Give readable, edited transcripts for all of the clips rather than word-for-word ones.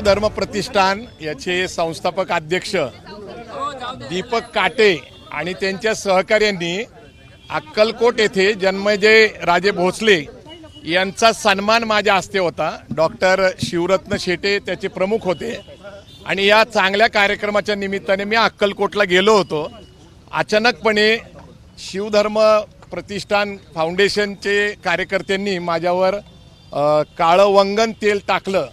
शिवधर्म प्रतिष्ठान याचे संस्थापक अध्यक्ष दीपक काटे आणि त्यांच्या सहकाऱ्यांनी अक्कलकोट येथे जन्मेजय राजे भोसले यांचा सन्मान माझ्या हस्ते होता। डॉक्टर शिवरत्न शेटे त्याचे प्रमुख होते आणि या चांगल्या कार्यक्रमाच्या निमित्ताने मी अक्कलकोटला गेलो होतो। अचानकपणे शिवधर्म प्रतिष्ठान फाउंडेशनचे कार्यकर्त्यांनी माझ्यावर काळं वंगन तेल टाकलं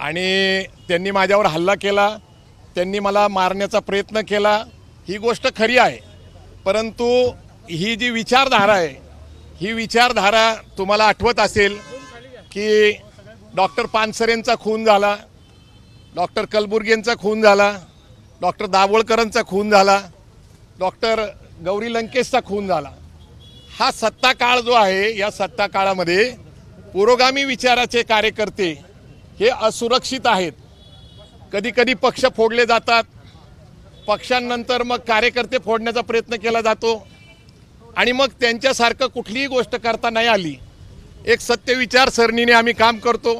आणि त्यांनी माझ्यावर हल्ला केला। त्यांनी मला मारण्याचा प्रयत्न केला। ही गोष्ट खरी आहे, परंतु ही जी विचारधारा आहे, ही विचारधारा तुम्हाला आठवत असेल की डॉक्टर पानसरेंचा खून झाला, डॉक्टर कलबुर्गेंचा खून झाला, डॉक्टर दाभोळकरांचा खून झाला, डॉक्टर गौरी लंकेशचा खून झाला। हा सत्ता काळ जो आहे, या सत्ता काळामध्ये पुरोगामी विचाराचे कार्यकर्ते हे असुरक्षित आहेत। कधी कधी पक्ष फोडले जातात, पक्षांनंतर मग कार्यकर्ते फोडण्याचा प्रयत्न केला जातो आणि मग त्यांच्यासारखं कुठलीही गोष्ट करता नाही आली। एक सत्य विचारसरणीने आम्ही काम करतो।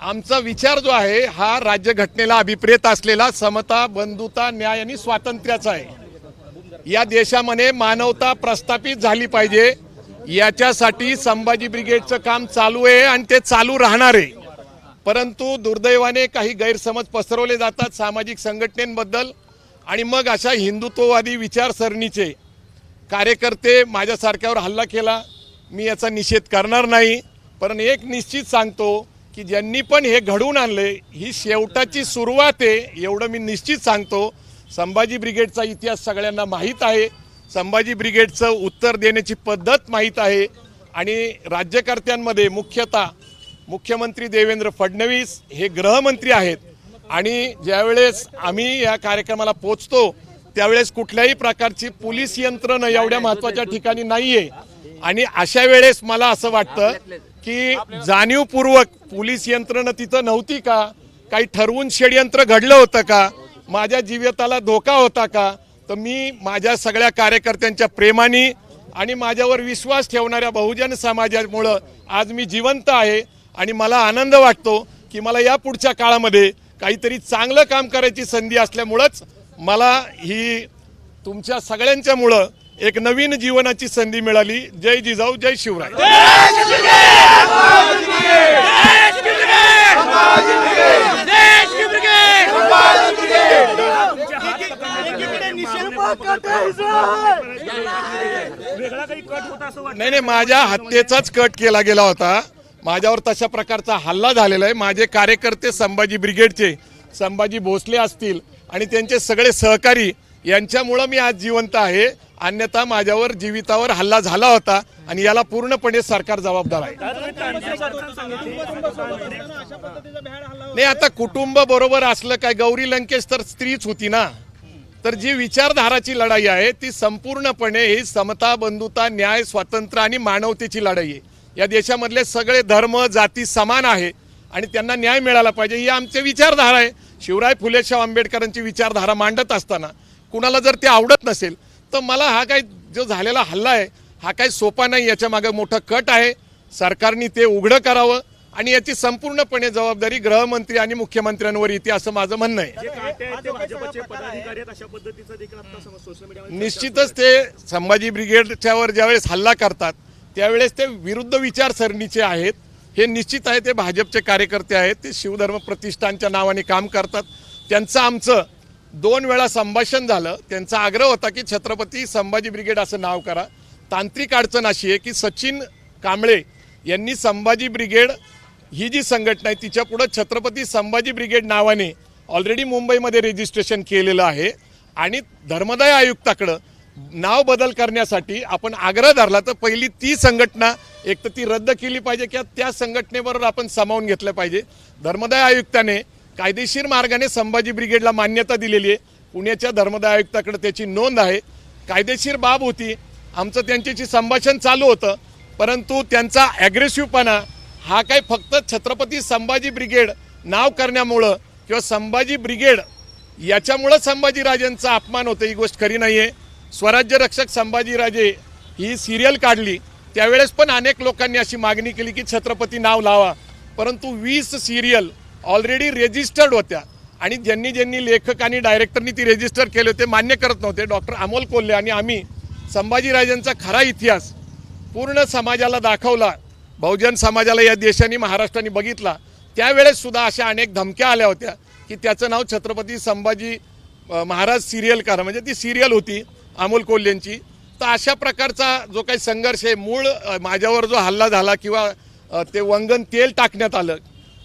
आमचा विचार जो आहे हा राज्यघटनेला अभिप्रेत असलेला समता, बंधुता, न्याय आणि स्वातंत्र्याचा आहे। या देशामध्ये मानवता प्रस्थापित झाली पाहिजे, याच्यासाठी संभाजी ब्रिगेडचं काम चालू आहे आणि ते चालू राहणार आहे। परंतु दुर्दैवाने काही गैरसमज पसरवले जातात सामाजिक संघटनेबद्दल आणि मग अशा हिंदुत्ववादी विचारसरणीचे कार्यकर्ते माझ्यासारख्यावर हल्ला केला। मी याचा निषेध करणार नाही, पण एक निश्चित सांगतो की ज्यांनी पण हे घडवून आणले ही शेवटाची सुरुवात आहे, एवढं मी निश्चित सांगतो। संभाजी ब्रिगेडचा इतिहास सगळ्यांना माहीत आहे, संभाजी ब्रिगेडचं उत्तर देण्याची पद्धत माहीत आहे आणि राज्यकर्त्यांमध्ये मुख्यतः मुख्यमंत्री देवेंद्र फडणवीस हे गृहमंत्री आहेत आणि ज्यावेळेस आम्ही या कार्यक्रमाला पोहोचतो त्यावेळेस कुठल्याही प्रकारची पोलीस यंत्रणा एवढ्या महत्त्वाच्या ठिकाणी नाहीये आणि अशा वेळेस मला असं वाटतं की जाणीवपूर्वक पोलीस यंत्रणा तिथं नव्हती का, काही ठरवून षडयंत्र घडलं होतं का, माझ्या जीविताला धोका होता का, तर मी माझ्या सगळ्या कार्यकर्त्यांच्या प्रेमाने आणि माझ्यावर विश्वास ठेवणाऱ्या बहुजन समाजामुळं आज मी जिवंत आहे आणि मला आनंद वाटतो की मला या पुढच्या काळामध्ये काहीतरी चांगलं काम करायची संधी असल्यामुळंच मला ही तुमच्या सगळ्यांच्यामुळं एक नवीन जीवनाची संधी मिळाली। जय जिजाऊ, जय शिवराय। नाही, माझ्या हत्येचाच कट केला गेला होता। माझ्यावर तशा प्रकारचा हल्ला झालेला आहे। माझे कार्यकर्ते संभाजी ब्रिगेडचे संभाजी भोसले असतील आणि त्यांचे सगळे सहकारी यांच्यामुळे मी आज जिवंत आहे, अन्यथा माझ्यावर जीवितावर हल्ला झाला होता आणि याला पूर्णपणे सरकार जबाबदार आहे। नाही, आता कुटुंब बरोबर असलं काय, गौरी लंकेश तर स्त्रीच होती ना। तर जी विचारधाराची लढाई आहे ती संपूर्णपणे ही समता, बंधुता, न्याय, स्वातंत्र्य आणि मानवतेची लढाई आहे। या देशामधले सगळे धर्म जाती समान आहे आणि त्यांना न्याय मिळाला पाहिजे, ही आमची विचारधारा आहे। शिवराय फुले शाह आंबेडकरांची विचारधारा मांडत असताना कुणाला जर ते आवडत नसेल तर मला हा काय जो झालेला हल्ला आहे हा काही सोपा नाही, याच्या मागे मोठं कट आहे। सरकारने ते उघडं करावं आणि याची संपूर्णपणे जबाबदारी गृहमंत्री आणि मुख्यमंत्र्यांवर येते असं माझं म्हणणं आहे। निश्चितच ते संभाजी ब्रिगेडच्यावर ज्यावेळेस हल्ला करतात त्यावेळेस ते विरुद्ध विचारसरणीचे आहेत, हे निश्चित आहे। ते भाजपचे कार्यकर्ते आहेत, ते शिवधर्म प्रतिष्ठानच्या नावाने काम करतात। त्यांचं आमचं 2 वेळा संभाषण झालं। त्यांचा आग्रह होता की छत्रपती संभाजी ब्रिगेड असं नाव करा। तांत्रिक अडचण अशी आहे की सचिन कांबळे यांनी संभाजी ब्रिगेड ही जी संघटना आहे तिच्या पुढे छत्रपती संभाजी ब्रिगेड नावाने ऑलरेडी मुंबईमध्ये रजिस्ट्रेशन केलेलं आहे आणि धर्मदाय आयुक्ताकडे नाव बदल करण्यासाठी आपण आग्रह धरला तर पहिली ती संघटना एक तर ती रद्द केली पाहिजे किंवा त्या संघटनेबरोबर आपण सामावून घेतलं पाहिजे। धर्मदाय आयुक्ताने कायदेशीर मार्गाने संभाजी ब्रिगेडला मान्यता दिलेली आहे, पुण्याच्या धर्मदाय आयुक्ताकडे त्याची नोंद आहे, कायदेशीर बाब होती। आमचं त्यांच्याशी संभाषण चालू होतं, परंतु त्यांचा ॲग्रेसिव्हपणा हा काय फक्त छत्रपती संभाजी ब्रिगेड नाव करण्यामुळं किंवा संभाजी ब्रिगेड याच्यामुळं संभाजीराजेंचा अपमान होतो ही गोष्ट खरी नाही आहे। स्वराज्य रक्षक संभाजीराजे ही सिरियल काढली त्यावेळेस पण अनेक लोकांनी अशी मागणी केली की छत्रपती नाव लावा, परंतु 20 सिरियल ऑलरेडी रेजिस्टर्ड होत्या आणि ज्यांनी लेखक आणि डायरेक्टरनी ती रेजिस्टर केले होते मान्य करत नव्हते. डॉक्टर अमोल कोल्हे आणि आम्ही संभाजीराजांचा खरा इतिहास पूर्ण समाजाला दाखवला, बहुजन समाजाला या देशाने महाराष्ट्राने बघितला. त्यावेळेस सुद्धा अशा अनेक धमक्या आल्या होत्या की त्याचं नाव छत्रपती संभाजी महाराज सिरियल करा, म्हणजे ती सिरियल होती अमोल कोल्हेंची. तर अशा प्रकारचा जो काही संघर्ष आहे, मूळ माझ्यावर जो हल्ला झाला किंवा ते वंगण तेल टाकण्यात आलं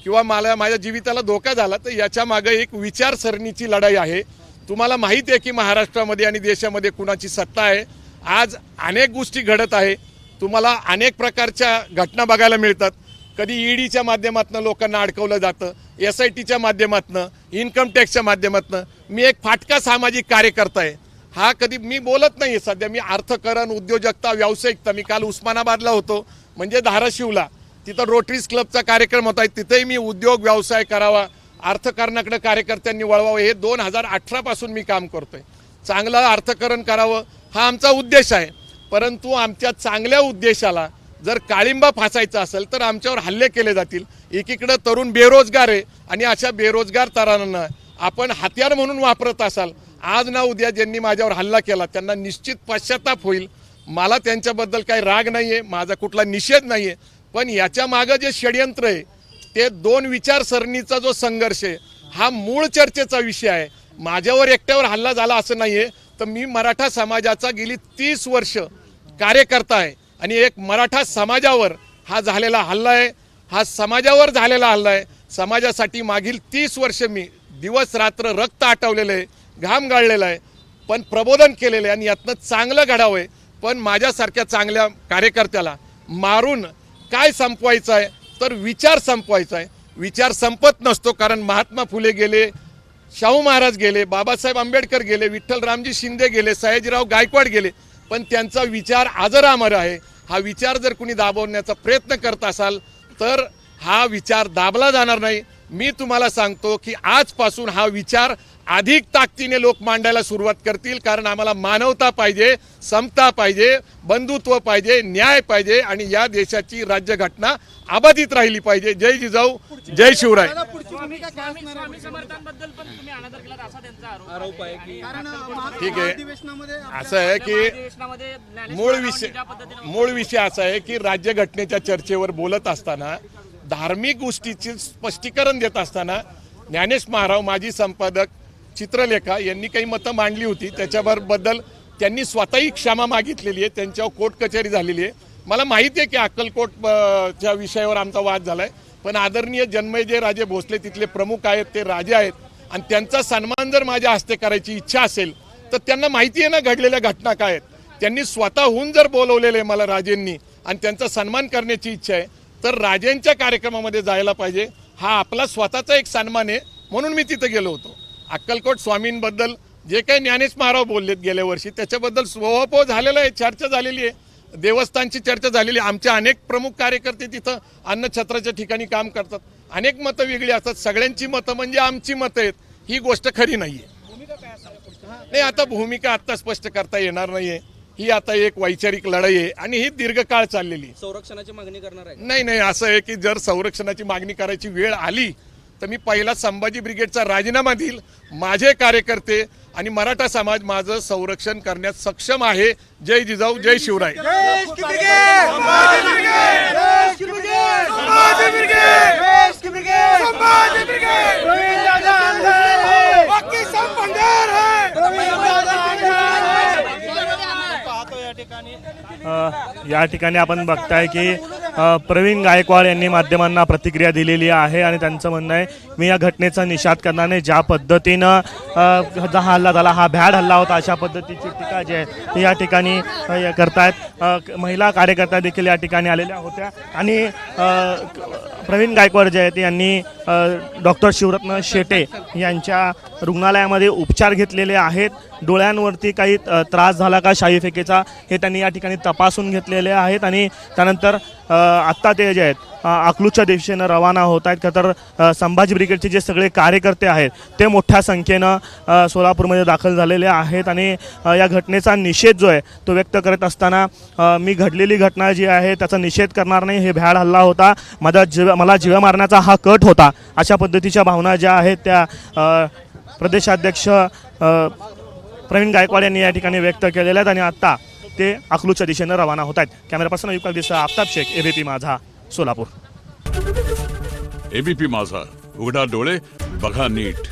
किंवा माझ्या जीविताला धोका झाला, तर याच्या मागे एक विचारसरणीची लढाई आहे. तुम्हाला माहिती आहे की महाराष्ट्रामध्ये आणि देशामध्ये कुणाची सत्ता आहे. आज अनेक गोष्टी घडत आहे, तुम्हाला अनेक प्रकारच्या घटना बघायला मिळतात. कधी ईडीच्या माध्यमातून लोकांना अडकवलं जातं, SITच्या माध्यमातून, इन्कम टॅक्सच्या माध्यमातून. मी एक फाटका सामाजिक कार्यकर्ता आहे. हा कधी मी बोलत नाही सध्या. मी अर्थकारण, उद्योजकता, व्यावसायिकता. मी काल उस्मानाबादला होतो, म्हणजे धाराशिवला, तिथं रोटरीज क्लबचा कार्यक्रम होता. तिथेही मी उद्योग व्यवसाय करावा, अर्थकारणाकडे कार्यकर्त्यांनी वळवावं, हे 2018 पासून मी काम करतोय. चांगलं अर्थकारण करावं हा आमचा उद्देश आहे. परंतु आमच्या चांगल्या उद्देशाला जर काळिंबा फासायचा असेल तर आमच्यावर हल्ले केले जातील. एकीकडे तरुण बेरोजगार आहे आणि अशा बेरोजगार तरुणांना आपण हत्यार म्हणून वापरत असाल, आज ना उद्या ज्यांनी माझ्यावर हल्ला केला त्यांना निश्चित पश्चाताप होईल. मला त्यांच्याबद्दल काही राग नाही आहे, माझा कुठला निषेध नाही आहे. पण याच्या मागं जे षडयंत्र आहे ते दोन विचारसरणीचा जो संघर्ष आहे हा मूळ चर्चेचा विषय आहे. माझ्यावर एकट्यावर हल्ला झाला असं नाही आहे. तर मी मराठा समाजाचा गेली 30 वर्ष कार्यकर्ता आहे आणि एक मराठा समाजावर हा झालेला हल्ला आहे. हा समाजावर झालेला हल्ला आहे. समाजासाठी मागील 30 वर्ष मी दिवस रात्र रक्त आटवलेलं आहे, घाम गाळलेला आहे, पण प्रबोधन केलेलं आहे आणि यातनं चांगलं घडावं आहे. पण माझ्यासारख्या चांगल्या कार्यकर्त्याला मारून काय संपवायचं आहे, तर विचार संपवायचा आहे. विचार संपत नसतो, कारण महात्मा फुले गेले, शाहू महाराज गेले, बाबासाहेब आंबेडकर गेले, विठ्ठलरामजी शिंदे गेले, सयाजीराव गायकवाड गेले, पण त्यांचा विचार अजरामर आहे. हा विचार जर कुणी दाबवण्याचा प्रयत्न करत असाल तर हा विचार दाबला जाणार नाही. मी तुम्हाला सांगतो की आजपासून हा विचार अधिक ताकदीने लोक मांडायला सुरुवात करतील, कारण आम्हाला मानवता पाहिजे, समता पाहिजे, बंधुत्व पाहिजे, न्याय पाहिजे आणि या देशाची राज्यघटना अबाधित राहिली पाहिजे. जय जिजाऊ, जय शिवराय. ठीक आहे, असं आहे की मूळ विषय असा आहे की राज्यघटनेच्या चर्चेवर बोलत असताना, धार्मिक गोष्टीचे स्पष्टीकरण देत असताना ज्ञानेश महाराव माजी संपादक चित्रलेखा यांनी काही मतं मांडली होती. त्याच्याबद्दल त्यांनी स्वतःही क्षमा मागितलेली आहे, त्यांच्यावर कोर्ट कचेरी झालेली आहे. मला माहिती आहे की अक्कलकोटच्या विषयावर आमचा वाद झाला आहे, पण आदरणीय जन्मेजय राजे भोसले तिथले प्रमुख आहेत, ते राजे आहेत आणि त्यांचा सन्मान जर माझ्या हस्ते करायची इच्छा असेल तर त्यांना माहिती आहे ना घडलेल्या घटना काय आहेत. त्यांनी स्वतःहून जर बोलवलेले मला राजेंनी आणि त्यांचा सन्मान करण्याची इच्छा आहे तर राजेंच्या कार्यक्रमामध्ये जायला पाहिजे. हा आपला स्वतःचा एक सन्मान आहे, म्हणून मी तिथे गेलो होतो. अक्कलकोट स्वामींबद्दल जे काही ज्ञानेश महाराव बोललेत गेल्या वर्षी त्याच्याबद्दल स्वभाव झालेला आहे, चर्चा झालेली आहे, देवस्थानची चर्चा झालेली आहे. आमचे अनेक प्रमुख कार्यकर्ते तिथं अन्नछत्राच्या ठिकाणी काम करतात. अनेक मतं वेगळी असतात, सगळ्यांची मतं म्हणजे आमची मतं आहेत, ही गोष्ट खरी नाहीये. नाही, आता भूमिका आता स्पष्ट करता येणार नाहीये. ही आता एक वैचारिक लढाई आहे आणि ही दीर्घकाळ चाललेली. संरक्षणाची मागणी करणार आहे? नाही, असं आहे की जर संरक्षणाची मागणी करायची वेळ आली तर मी पहिला संभाजी ब्रिगेडचा राजीनामा देईल. माझे कार्यकर्ते आणि मराठा समाज माझं संरक्षण करण्यास सक्षम आहे. जय जिजाऊ, जय शिवराय. या ठिकाणी आपण बघताय की प्रवीण गायकवाड यांनी माध्यमांना प्रतिक्रिया दिलेली आहे आणि त्यांचं म्हणणं आहे, मी या घटनेचा निषेध करणार नाही. ज्या पद्धतीनं हा हल्ला झाला, हा भ्याड हल्ला होता, अशा पद्धतीची टीका जी आहे ती या ठिकाणी करतायत. महिला कार्यकर्त्या देखील या ठिकाणी आलेल्या होत्या आणि प्रवीण गायकवाड जे आहेत यांनी डॉक्टर शिवरत्न शेटे यांच्या रुग्णालयामध्ये उपचार घेतलेले आहेत. डोळ्यांवरती काही त्रास झाला का शाई फेकेचा हे त्यांनी या ठिकाणी तपासून घेतलेले आहेत आणि त्यानंतर आत्ता ते जे आहेत अकलूजच्या दिशेनं रवाना होत आहेत. का तर संभाजी ब्रिगेडचे जे सगळे कार्यकर्ते आहेत ते मोठ्या संख्येनं सोलापूरमध्ये दाखल झालेले आहेत आणि या घटनेचा निषेध जो आहे तो व्यक्त करत असताना मी घडलेली घटना जी आहे त्याचा निषेध करणार नाही, हे भ्याड हल्ला होता, मला जीव मारण्याचा हा कट होता, अशा पद्धतीच्या भावना ज्या आहेत त्या प्रदेशाध्यक्ष प्रवीण गायकवाड यांनी या ठिकाणी व्यक्त केलेल्या आहेत आणि आत्ता ते अकलूजच्या दिशेनं रवाना होत आहेत. कॅमेरा पर्सन युगल दिसा, आफताब शेख, एबीपी माझा, सोलापूर. एबीपी माझा, उघडा डोळे बघा नीट.